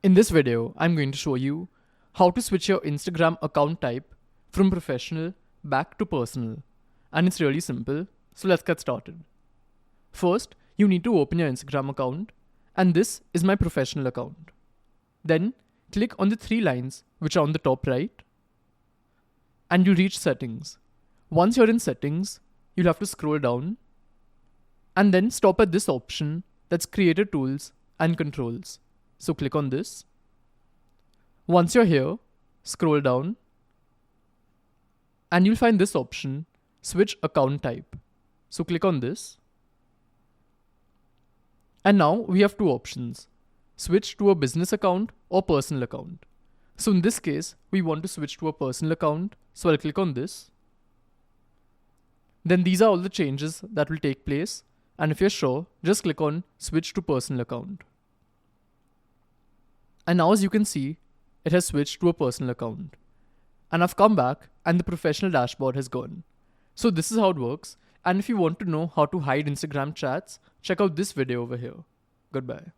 In this video, I'm going to show you how to switch your Instagram account type from professional back to personal. And it's really simple, so let's get started. First, you need to open your Instagram account, and this is my professional account. Then, click on the three lines which are on the top right, and you reach settings. Once you're in settings, you'll have to scroll down, and then stop at this option that's Creator Tools and Controls. So click on this. Once you're here, scroll down and you'll find this option, Switch Account Type. So click on this. And now we have two options, switch to a business account or personal account. So in this case, we want to switch to a personal account. So I'll click on this. Then these are all the changes that will take place. And if you're sure, just click on switch to personal account. And now as you can see, it has switched to a personal account. And I've come back and the professional dashboard has gone. So this is how it works. And if you want to know how to hide Instagram chats, check out this video over here. Goodbye.